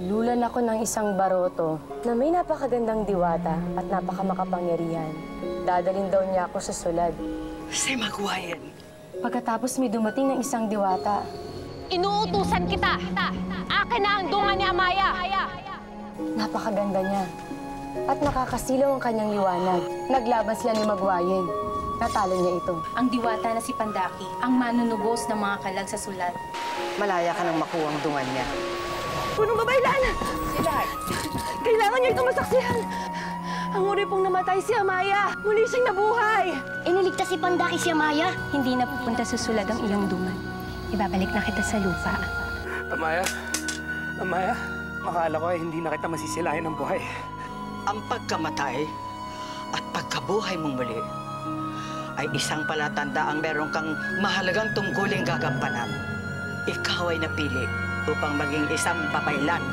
Lulan ako ng isang baroto na may napakagandang diwata at napakamakapangyarihan. Dadalhin daw niya ako sa sulad. Si Magwayan. Pagkatapos may dumating ng isang diwata. Inuutusan kita! Akin na ang dungan ni Amaya! Napakaganda niya. At nakakasilaw ang kanyang liwanag. Naglaban sila ni Magwayan. Natalo niya ito. Ang diwata na si Pandaki, ang manunubos ng mga kalag sa sulad. Malaya ka nang makuha ang dungan niya. Punong babaylan! Sila! Kailangan niyo itong masaksihan! Ang uri pong namatay si Amaya! Muli siyang nabuhay! Iniligtas si Pandaki si Amaya? Hindi na pupunta sa sulad ang iyong dungan. Ibabalik na kita sa lupa. Amaya, Amaya, akala ko ay hindi na kita masisilayan ng buhay. Ang pagkamatay at pagkabuhay mong muli ay isang palatanda ang meron kang mahalagang tungkuling gagampanan. Ikaw ay napili upang maging isang babaylan.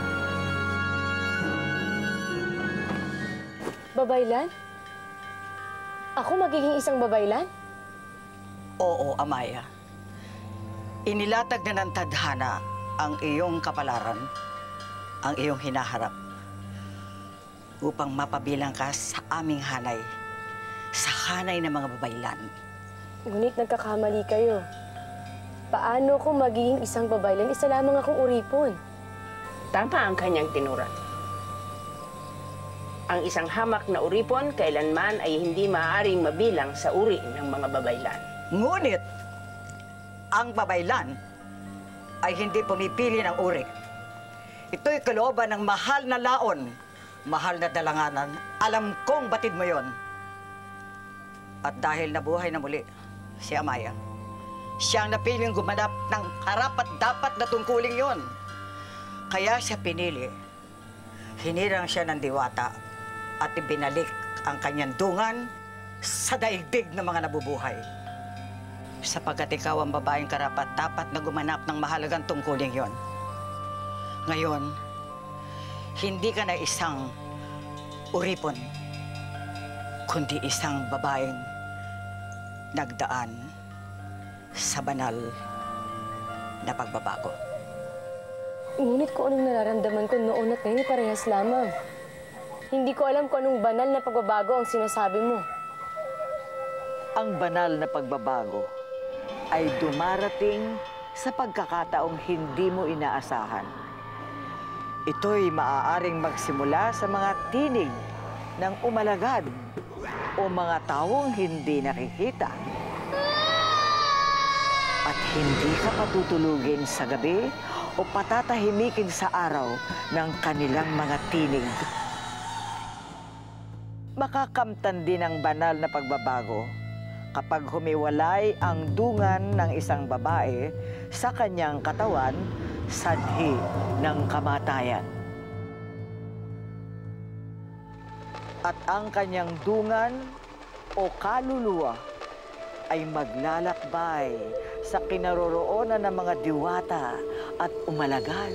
Babaylan? Ako magiging isang babaylan? Oo, Amaya. Inilatag na ng tadhana ang iyong kapalaran, ang iyong hinaharap, upang mapabilang ka sa aming hanay, sa hanay ng mga babaylan. Ngunit nagkakamali kayo. Paano ko magiging isang babaylan? Isa lamang akong uripon. Tama ang kanyang tinuran. Ang isang hamak na uripon kailanman ay hindi maaaring mabilang sa uri ng mga babaylan. Ngunit, ang babaylan ay hindi pumipili ng uri. Ito'y kalooban ng mahal na laon, mahal na dalanganan. Alam kong batid mo yon. At dahil nabuhay na muli si Amaya, siyang napiling gumanap ng karapat-dapat na tungkuling yon. Kaya siya pinili. Hinirang siya ng diwata at ibinalik ang kanyang dungan sa daigdig ng mga nabubuhay. Sapagkat ikaw ang babaeng karapat-dapat na gumanap ng mahalagang tungkuling yon. Ngayon, hindi ka na isang uripon, kundi isang babaeng nagdaan sa banal na pagbabago. Ngunit kung anong nararamdaman ko noon at ngayon, parehas lamang. Hindi ko alam kung anong banal na pagbabago ang sinasabi mo. Ang banal na pagbabago ay dumarating sa pagkakataong hindi mo inaasahan. Ito'y maaaring magsimula sa mga tinig ng umalagad o mga taong hindi nakikita. At hindi ka patutulugin sa gabi o patatahimikin sa araw ng kanilang mga tinig. Makakamtan din ang banal na pagbabago kapag humiwalay ang dungan ng isang babae sa kanyang katawan, sanhi ng kamatayan. At ang kanyang dungan o kaluluwa ay maglalakbay sa kinaroroonan ng mga diwata at umalagad.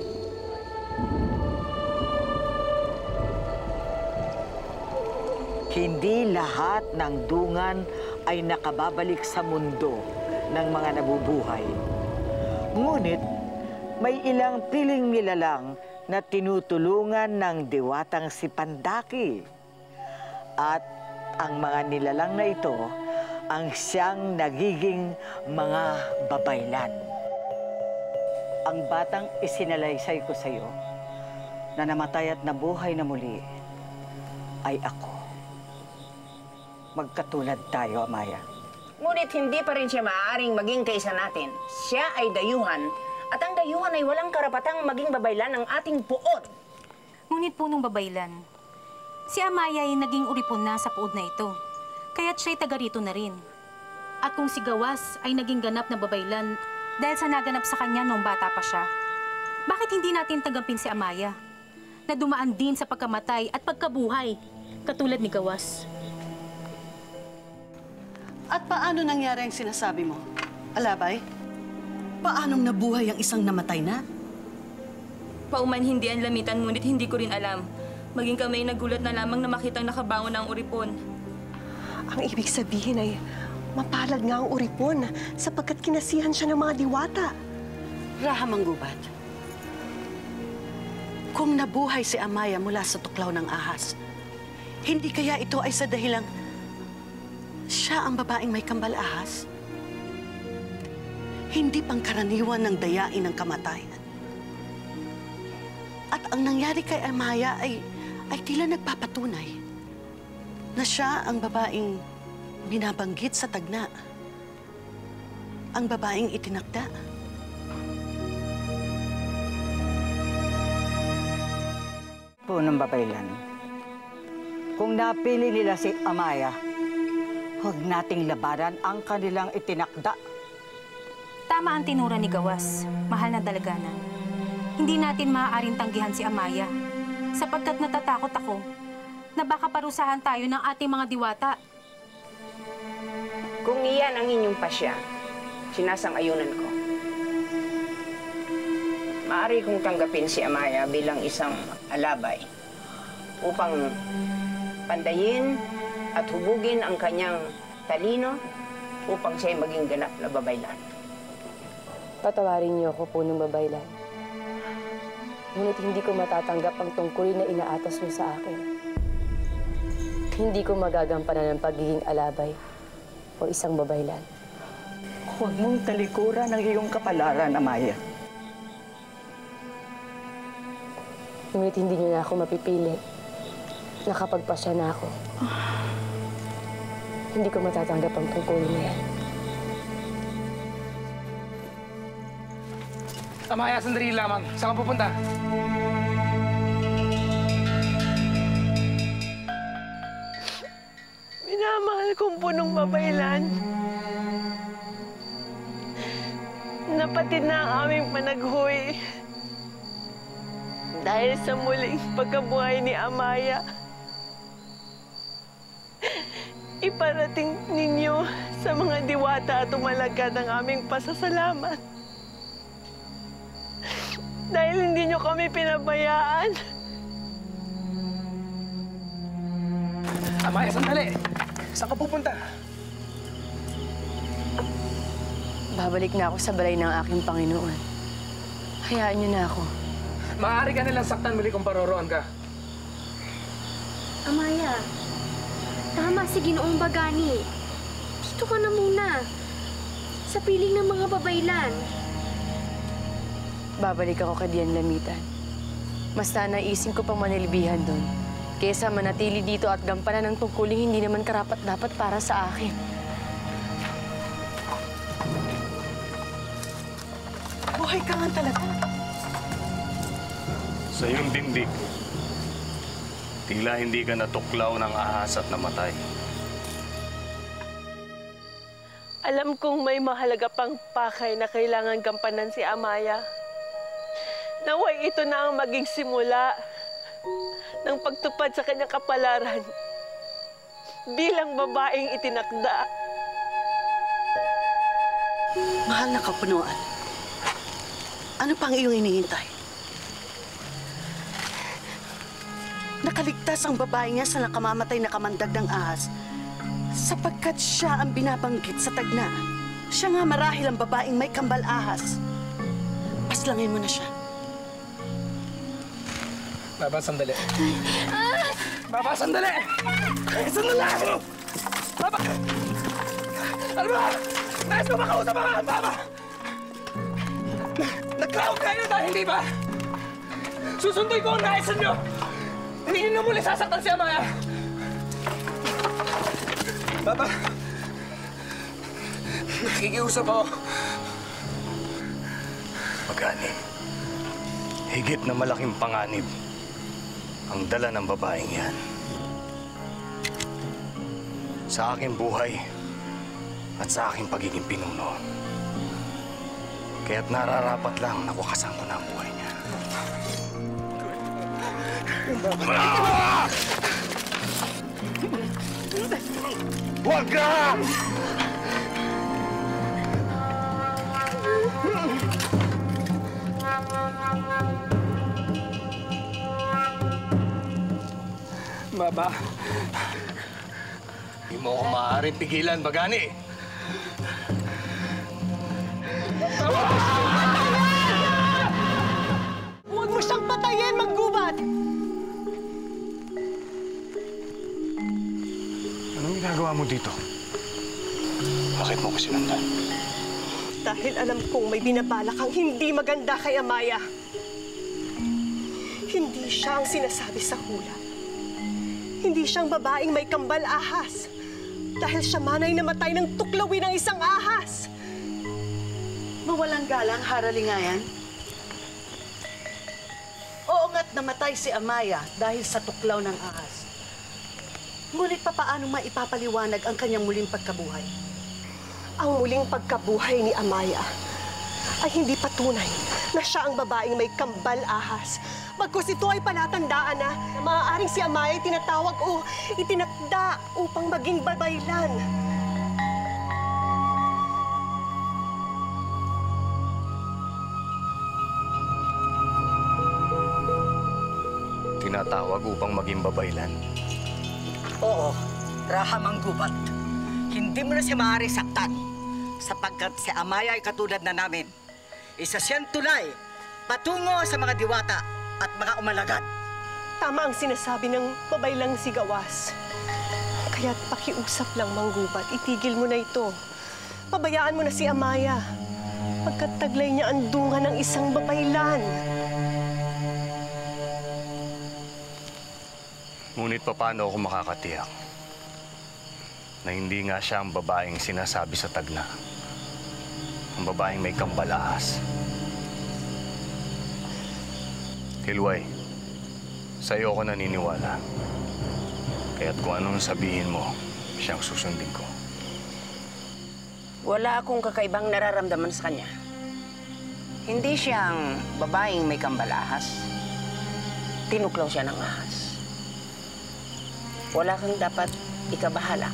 Hindi lahat ng dungan ay nakababalik sa mundo ng mga nabubuhay. Ngunit, may ilang piling nilalang na tinutulungan ng diwatang si Pandaki. At ang mga nilalang na ito ang siyang nagiging mga babaylan. Ang batang isinalaysay ko sa iyo na namatay at nabuhay na muli ay ako. Magkatulad tayo, Amaya. Ngunit hindi pa rin siya maaaring maging kaysa natin. Siya ay dayuhan, at ang dayuhan ay walang karapatang maging babaylan ng ating puot. Ngunit punong babaylan, si Amaya ay naging uripon na sa puod na ito. Kaya't siya'y taga rito na rin. At kung si Gawas ay naging ganap na babaylan dahil sa naganap sa kanya noong bata pa siya, bakit hindi natin tanggapin si Amaya na dumaan din sa pagkamatay at pagkabuhay katulad ni Gawas? At paano nangyari ang sinasabi mo? Alabay, paanong nabuhay ang isang namatay na? Pauman hindi ang lamitan, ngunit hindi ko rin alam. Maging kami nagulat na lamang na makitang nakabangon ang uripon. Ang ibig sabihin ay mapalad nga ang uripon sapagkat kinasihan siya ng mga diwata. Raha Manggubat, Kung nabuhay si Amaya mula sa tuklaw ng ahas, hindi kaya ito ay sa dahilang siya ang babaeng may kambal ahas? Hindi pangkaraniwan ng dayain ng kamatayan. At ang nangyari kay Amaya ay tila nagpapatunay na siya ang babaeng binabanggit sa tagna. Ang babaeng itinakda. Po ng babaylan. Kung napili nila si Amaya, huwag nating labanan ang kanilang itinakda. Tama ang tinura ni Gawas, mahal na dalaganan. Hindi natin maaaring tanggihan si Amaya, sapagkat natatakot ako na baka parusahan tayo ng ating mga diwata. Kung iyan ang inyong pasya, sinasang-ayunan ko. Maaari kong tanggapin si Amaya bilang isang alabay upang pandayin at hubugin ang kanyang talino upang siya'y maging ganap na babaylan. Patawarin niyo ako po ng babaylan. Ngunit hindi ko matatanggap ang tungkulin na inaatas mo sa akin. Hindi ko magagampanan ng pagiging alabay o isang babaylan. Huwag mong talikuran ang iyong kapalaran, Amaya. Ngunit hindi niyo na ako mapipili. Nakapagpasya na ako. Hindi ko matatanggap ang tungkulin na yan. Amaya, sandali lamang. Saan ka pupunta? Minamahal kong punong babaylan. Napatid na ang aming panaghoy. Dahil sa muling pagkabuhay ni Amaya, iparating ninyo sa mga diwata at umalagad ang aming pasasalamat. Dahil hindi nyo kami pinabayaan. Amaya, sandali! Saan ka pupunta? Babalik na ako sa balay ng aking Panginoon. Hayaan niyo na ako. Maaari ka nilang saktan muli kung paroroon ka. Amaya, tama si Ginoong Bagani. Dito ka na muna. Sa piling ng mga babaylan. Babalik ako kay Dian Lamitan. Mas naisin ko pang manilbihan doon. Kesa manatili dito at gampanan ng tungkuling hindi naman karapat-dapat para sa akin. Buhay ka nga talaga. Sa iyong dindig, tila hindi ka natuklaw ng ahas at namatay. Alam kong may mahalaga pang pakay na kailangan gampanan si Amaya. Naway ito na ang maging simula ng pagtupad sa kanyang kapalaran bilang babaeng itinakda. Mahal na kapunuan, ano pang iyong inihintay? Nakaligtas ang babae niya sa nakamamatay na kamandag ng ahas sapagkat siya ang binabanggit sa tagna. Siya nga marahil ang babaeng may kambal ahas. Paslangin mo na siya. Baba, sandali. Baba, sandali! Sandali! Baba! Ano ba? Nais mo makausap mga baba! Nag-cloud kayo dahil di ba? Susunduin ko ang naisan nyo! Hindi nyo muli sasaktan si Amaya! Baba! Nakikiusap ako. Bagani, higit na malaking panganib ang dala ng babaeng yan. Sa aking buhay at sa aking pagiging pinuno. Kaya't nararapat lang na wakasan ko na ang buhay niya. Huwag ka! Baba. Hindi mo ako maaaring pigilan, Bagani. Huwag mo siyang patayin! Magguba ginagawa mo dito? Bakit mo ko sinundan? Dahil alam kong may binabala kang hindi maganda kay Amaya. Hindi siya ang sinasabi sa hula. Hindi siyang babaeng may kambal ahas. Dahil siya man ay namatay ng tuklawin ng isang ahas. Mawalang galang, Haralingayan. Oo nga't namatay si Amaya dahil sa tuklaw ng ahas. Ngunit papaano maipapaliwanag ang kanyang muling pagkabuhay? Ang muling pagkabuhay ni Amaya ay hindi patunay na siya ang babaeng may kambal ahas. Bagkus ito ay palatandaan na maaaring si Amaya ay tinatawag o itinakda upang maging babaylan. Tinatawag upang maging babaylan? Oo, Raha Manggubat. Hindi mo na siya maaari saktan sapagkat si Amaya ay katulad na namin. Isa siyang tulay patungo sa mga diwata at mga umalagad. Tama ang sinasabi ng babaylang si Gawas. Kaya't pakiusap lang, Manggubat. Itigil mo na ito. Pabayaan mo na si Amaya. Pagkat taglay niya ang dunga ng isang babaylan. Ngunit paano ako makakatiyak na hindi nga siya ang babaeng sinasabi sa tagna? Ang babaeng may kambalahas. Hilway, sa'yo ako naniniwala. Kaya't kung anong sabihin mo, siyang susundin ko. Wala akong kakaibang nararamdaman sa kanya. Hindi siyang babaeng may kambalahas. Tinuklaw siya ng ahas. Wala kang dapat ikabahala.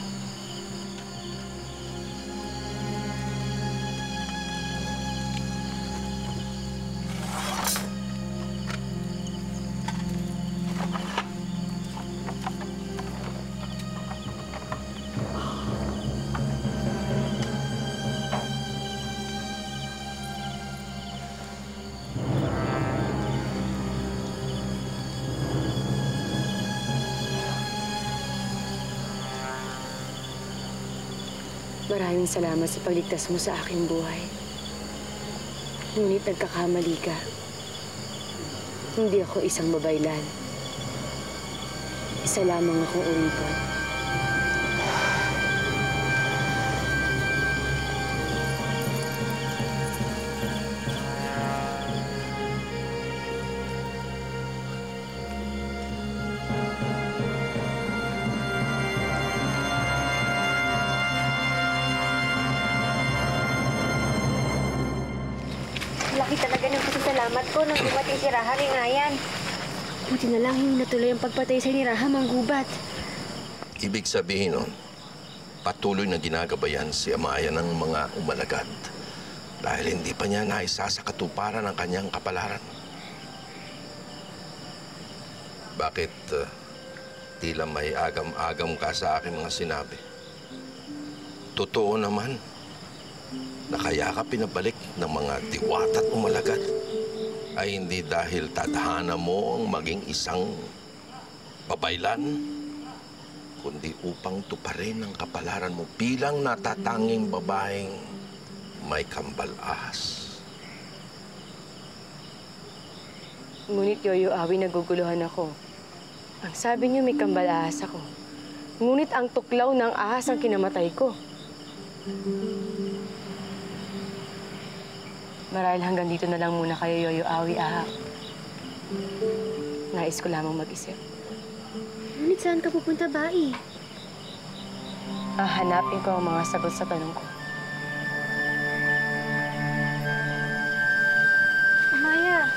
Maraming salamat sa pagligtas mo sa aking buhay. Ngunit nagkakamali ka. Hindi ako isang babaylan. Isa lamang akong uripon. Laki talaga ng pasasalamat ko nang dumating si Raha Lingayan. Buti na lang hindi natuloy ang pagpatay sa ni Raha Manggubat. Ibig sabihin nun, patuloy na ginagabayan si Amaya ng mga umalagad dahil hindi pa niya naisa sa katuparan ang kanyang kapalaran. Bakit tila may agam-agam ka sa aking mga sinabi? Totoo naman na kaya ka pinabalik ng mga diwata at umalagad ay hindi dahil tadhana mo ang maging isang babaylan, kundi upang tuparin ang kapalaran mo bilang natatanging babaeng may kambal-ahas. Ngunit, Yoyo Awi, naguguluhan ako. Ang sabi niyo may kambal-ahas ako. Ngunit ang tuklaw ng ahas ang kinamatay ko. Marahil hanggang dito na lang muna kayo, Yoyo Awi, Aha. Nais ko lamang mag-isip. Ngunit saan ka pupunta, Bai? Hanapin ko ang mga sagot sa tanong ko. Amaya.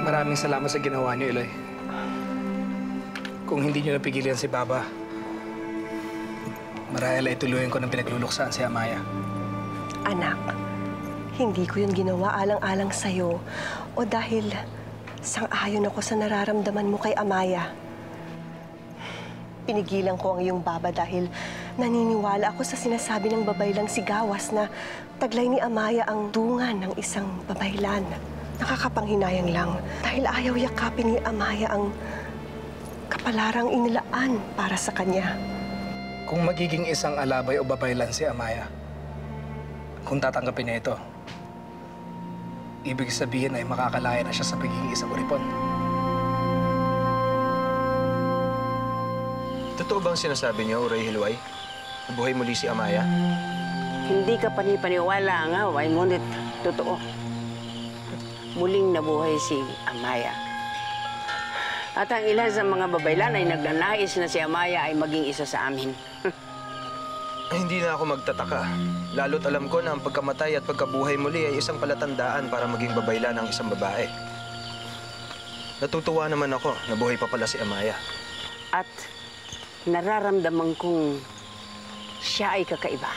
Maraming salamat sa ginawa niyo, Eloy. Kung hindi niyo napigilan si Baba, marahil ay tuluyan ko ng pinagluluksaan si Amaya. Anak, hindi ko yun ginawa alang-alang sa'yo o dahil sang-ayon ako sa nararamdaman mo kay Amaya. Pinigilan ko ang iyong Baba dahil naniniwala ako sa sinasabi ng babaylang si Gawas na taglay ni Amaya ang dungan ng isang babaylan. Nakakapanghinayang lang dahil ayaw yakapin ni Amaya ang kapalarang inilaan para sa kanya. Kung magiging isang alabay o babaylan si Amaya, kung tatanggapin niya ito, ibig sabihin ay makakalaya na siya sa pagiging isang uripon. Totoo bang sinasabi niyo, Uray Hilway? Buhay muli si Amaya? Hindi ka panipaniwala nga, Way, ngunit totoo. Muling nabuhay si Amaya. At ang ilan sa mga babaylan ay nagnanais na si Amaya ay maging isa sa amin. Hindi na ako magtataka. Lalo't alam ko na ang pagkamatay at pagkabuhay muli ay isang palatandaan para maging babaylan ng isang babae. Natutuwa naman ako na buhay pa pala si Amaya. At nararamdaman kong siya ay kakaiba.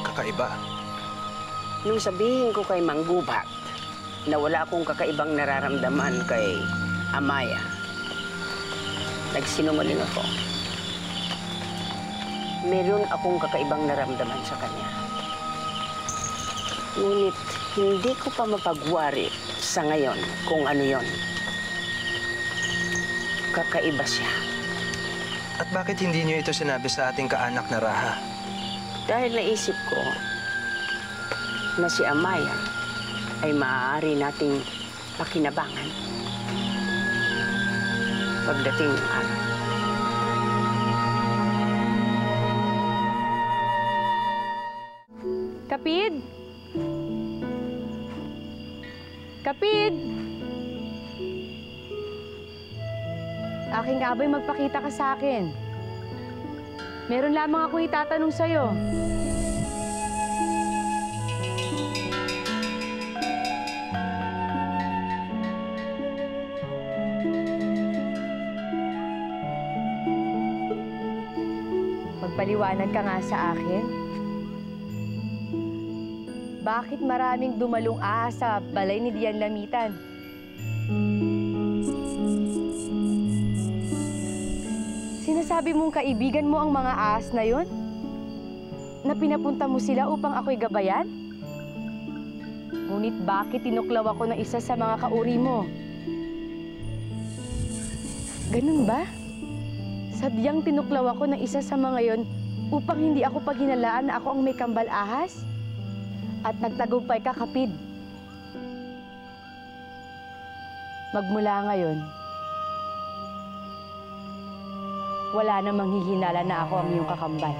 Kakaiba? Nung sabihin ko kay Mang Gubat na wala akong kakaibang nararamdaman kay Amaya, nagsinungaling ako. Meron akong kakaibang naramdaman sa kanya. Ngunit hindi ko pa mapagwari sa ngayon kung ano yon. Kakaiba siya. At bakit hindi niyo ito sinabi sa ating kaanak na Raha? Dahil naisip ko na si Amaya ay maaari nating pakinabangan pagdating ng araw. Kapid! Kapid! Aking abay, magpakita ka sa akin. Meron lamang ako itatanong sa'yo. Magpaliwanag ka nga sa akin. Bakit maraming dumalong ahas sa balay ni Dian Lamitan? Sinasabi mong kaibigan mo ang mga ahas na yon? Na pinapunta mo sila upang ako'y gabayan? Ngunit bakit tinuklaw ako ng isa sa mga kauri mo? Ganun ba? Sadyang tinuklaw ako ng isa sa mga yon upang hindi ako paghinalaan na ako ang may kambal ahas? At nagtagumpay ka, Kapid. Magmula ngayon, wala namang hihinala na ako ang iyong kakambal.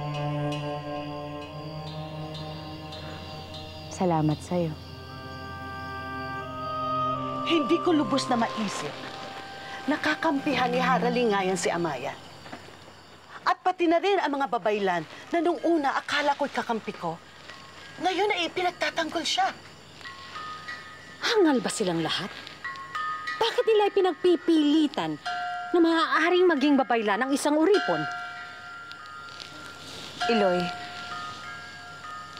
Salamat sa'yo. Hindi ko lubos na maisip. Nakakampihan ni Haralingayan si Amaya. At pati na rin ang mga babaylan na nung una akala ko'y kakampi ko, ngayon ay pinagtatanggol siya. Hangal ba silang lahat? Bakit nila pinagpipilitan na maaaring maging babaylan ng isang uripon? Iloy,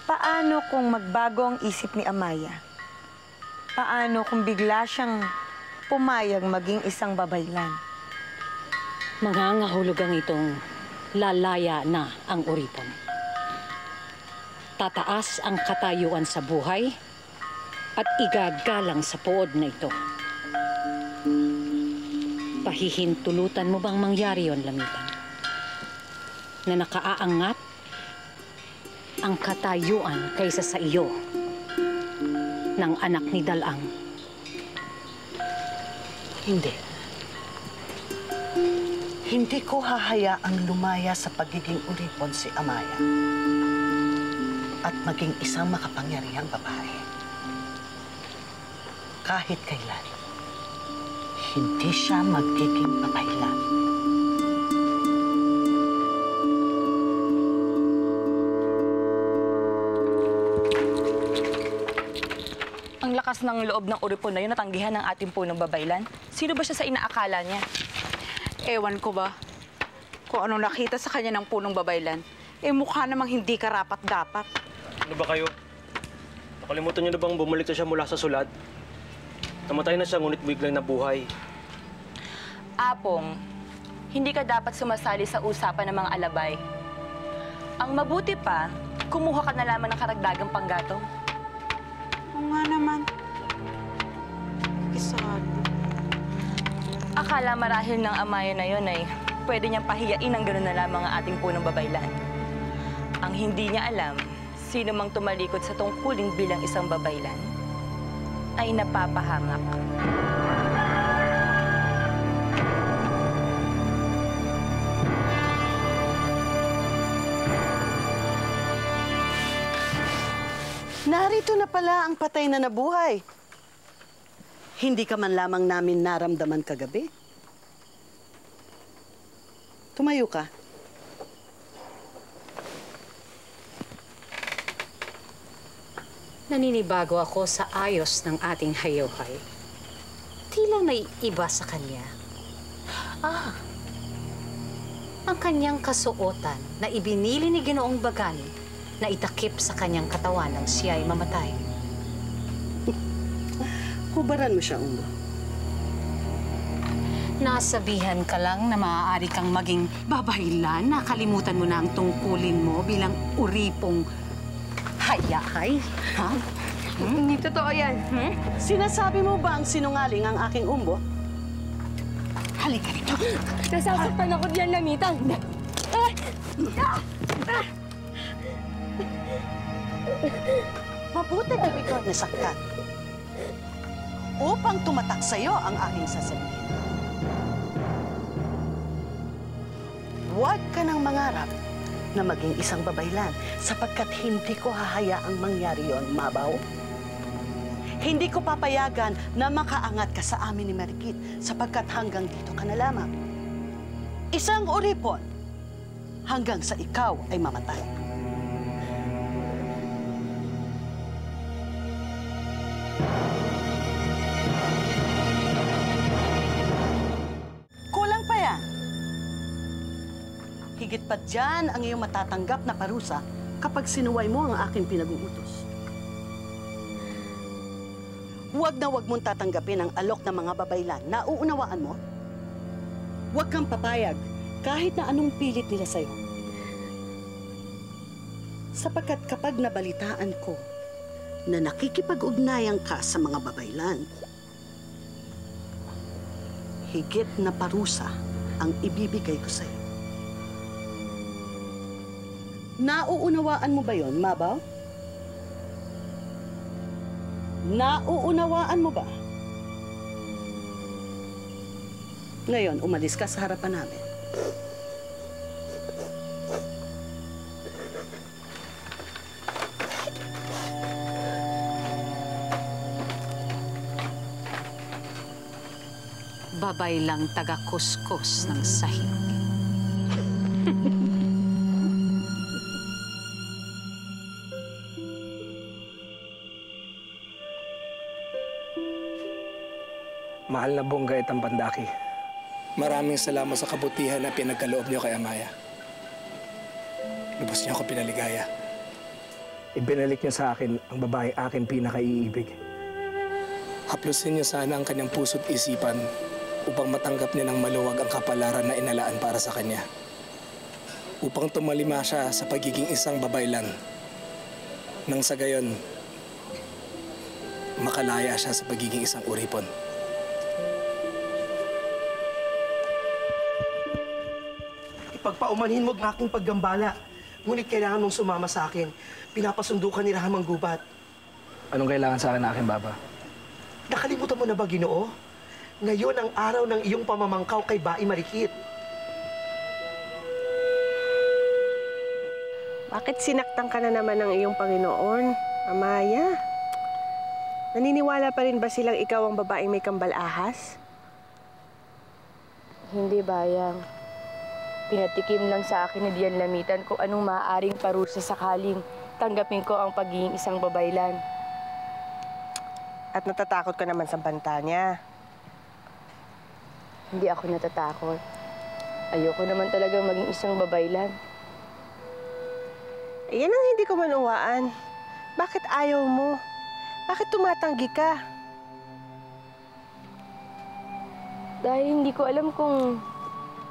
paano kung magbago ang isip ni Amaya? Paano kung bigla siyang pumayag maging isang babaylan? Nangangahulugang itong lalaya na ang uripon. Tataas ang katayuan sa buhay at igagalang sa pood na ito. Pahihintulutan mo bang mangyari yon, Lamitan? Na nakaaangat ang katayuan kaysa sa iyo ng anak ni Dalang? Hindi. Hindi ko hahayaang lumaya sa pagiging uripon si Amaya at maging isang makapangyarihang babae. Kahit kailan, hindi siya magiging babaylan. Ang lakas ng loob ng uripon na yun natanggihan ng ating punong babaylan. Sino ba siya sa inaakala niya? Ewan ko ba kung anong nakita sa kanya ng punong babaylan. Mukha namang hindi karapat-dapat. Ano ba kayo? Nakalimutan niyo na bang bumalik na siya mula sa sulat? Namatay na siya, ngunit biglang nabuhay. Apong, hindi ka dapat sumasali sa usapan ng mga alabay. Ang mabuti pa, kumuha ka na lamang ng karagdagang panggatong. Oo nga naman. Kisado. Akala marahil ng Amaya na yon ay pwede niyang pahiyain ng gano'n na lamang ang ating punong babaylan. Ang hindi niya alam, sino mang tumalikod sa tungkulin bilang isang babaylan, ay napapahangak. Narito na pala ang patay na nabuhay. Hindi ka man lamang namin naramdaman kagabi. Tumayo ka. Naninibago ako sa ayos ng ating hayuhay. Tila may iba sa kanya. Ang kanyang kasuotan na ibinili ni Ginoong Bagani na itakip sa kanyang katawan nang siya'y mamatay. Hubaran mo siya, Umbo. Nasabihan ka lang na maaari kang maging babaylan. Nakalimutan mo na ang tungkulin mo bilang uripong hayahay. Ha? Hindi totoo yan. Sinasabi mo ba ang sinungaling ang aking Umbo? Halika rito. Nasasaktan ako diyan, Lamitan. Mabuti kung ikaw nasaktan. Upang tumatak sa'yo ang aking sasabihin. Huwag ka nang mangarap na maging isang babaylan sapagkat hindi ko hahayaang mangyari yon, Mabaw. Hindi ko papayagan na makaangat ka sa amin ni Marikit sapagkat hanggang dito ka na lamang. Isang uripon hanggang sa ikaw ay mamatay. Kulang pa yan. Higit pa dyan ang iyong matatanggap na parusa kapag sinuway mo ang aking pinag-uutos. Huwag na huwag mong tatanggapin ang alok ng mga babaylan. Nauunawaan mo? Huwag kang papayag kahit na anong pilit nila sa'yo. Sapagkat kapag nabalitaan ko na nakikipag-ugnayan ka sa mga babaylan, higit na parusa ang ibibigay ko sa'yo. Nauunawaan mo ba yon, Mabaw? Nauunawaan mo ba? Ngayon, umalis ka sa harapan namin. Babaylang taga-kuskus ng sahig. Mahal na Bonggay at Pandaki, maraming salamat sa kabutihan na pinagkaloob niyo kay Amaya. Lubos niyo ako pinaligaya. Ibinalik niya sa akin ang babae aking pinakaiibig. Haplusin niyo sana ang kanyang puso't isipan upang matanggap niya ng maluwag ang kapalaran na inalaan para sa kanya. Upang tumalima siya sa pagiging isang babaylan. Nang sa gayon, makalaya siya sa pagiging isang uripon. Ipagpaumanhin mo ang aking paggambala. Ngunit kailangan mong sumama sa akin. Pinapasundukan ni Rahamang Gubat. Anong kailangan sa akin na aking baba? Nakalimutan mo na ba, Ginoo? Ngayon ang araw ng iyong pamamangkaw kay Bai Marikit. Bakit sinaktan ka na naman ng iyong Panginoon, Amaya? Naniniwala pa rin ba silang ikaw ang babaeng may kambal ahas? Hindi, Bayang. Pinatikim lang sa akin ni Dian Lamitan kung anong maaaring parusa sakaling tanggapin ko ang pagiging isang babaylan. At natatakot ka naman sa banta niya. Hindi ako natatakot. Ayoko naman talaga maging isang babaylan. Yan ang hindi ko manuwaan. Bakit ayaw mo? Bakit tumatanggi ka? Dahil hindi ko alam kung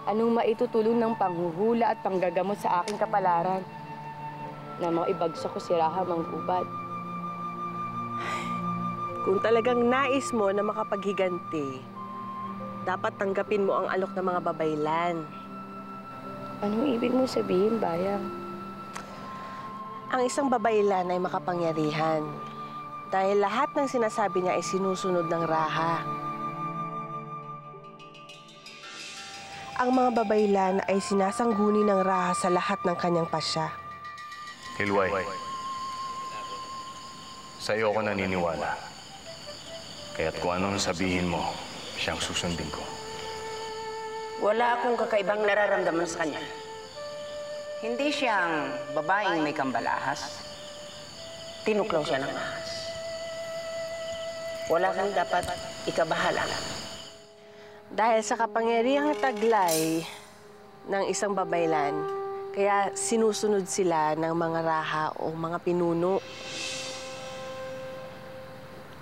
anong maitutulong ng panghuhula at panggagamot sa aking kapalaran na maibagsak ko si Rahamang Gubat. Kung talagang nais mo na makapaghiganti, Dapat tanggapin mo ang alok ng mga babaylan. Anong ibig mo sabihin, Bayang? Ang isang babaylan ay makapangyarihan dahil lahat ng sinasabi niya ay sinusunod ng raha. Ang mga babaylan ay sinasangguni ng raha sa lahat ng kanyang pasya. Hilway, sa iyo ako naniniwala. Kaya't kung anong sabihin mo, siyang susundin ko. Wala akong kakaibang nararamdaman sa kanya. Hindi siyang babaeng may kambalahas. Tinuklaw siya ng ahas. Wala kang dapat ikabahala. Dahil sa kapangyarihang taglay ng isang babaylan, kaya sinusunod sila ng mga raha o mga pinuno.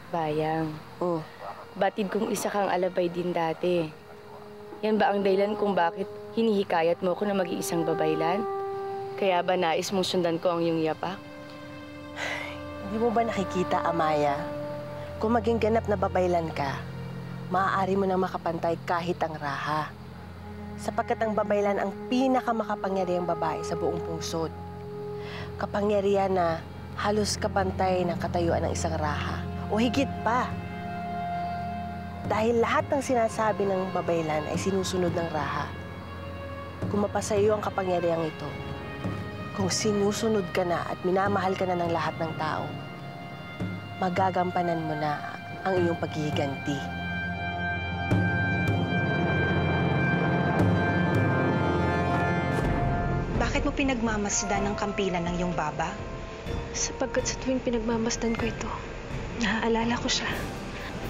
Bayang, batid kong isa kang alabay din dati. Yan ba ang dahilan kung bakit hinihikayat mo ko na maging isang babaylan? Kaya ba nais mong sundan ko ang iyong yapak? Hindi mo ba nakikita, Amaya? Kung maging ganap na babaylan ka, maaari mo nang makapantay kahit ang raha. Sapagkat ang babaylan ang pinakamakapangyarihang babae sa buong pungsod. Kapangyarihan na halos kapantay ng katayuan ng isang raha. O higit pa. Dahil lahat ng sinasabi ng babaylan ay sinusunod ng raha. Kung mapasa iyo ang kapangyarihang ito, kung sinusunod ka na at minamahal ka na ng lahat ng tao, magagampanan mo na ang iyong paghihiganti. Bakit mo pinagmamasdan ng kampilan ng iyong baba? Sapagkat sa tuwing pinagmamasdan ko ito, naaalala ko siya.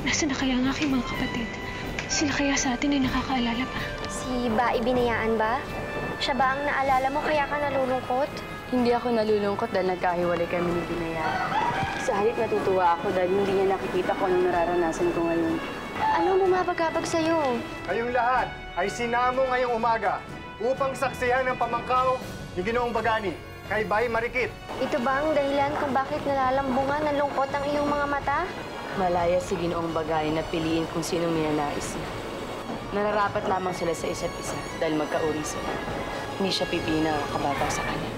Nasaan na kaya ang aking mga kapatid? Sila kaya sa atin ay nakakaalala pa? Si Bai Binayaan ba? Siya ba ang naalala mo kaya ka nalulungkot? Hindi ako nalulungkot dahil nagkahiwalay kami ni Binayaan. Sa halip natutuwa ako dahil hindi niya nakikita ko anong nararanasan ko ngayon. Anong bumabagabag sa'yo? Kayong lahat ay sinamo ngayong umaga upang saksihan ng pamangkaw ni Ginoong Bagani kay Bay Marikit. Ito ba ang dahilan kung bakit nalalambungan ng lungkot ang iyong mga mata? Malaya si Ginoong Bagani na piliin kung sinong ninanais niya. Nararapat lamang sila sa isa't isa dahil magkauri sila. Hindi siya pipili na kababa sa kanya.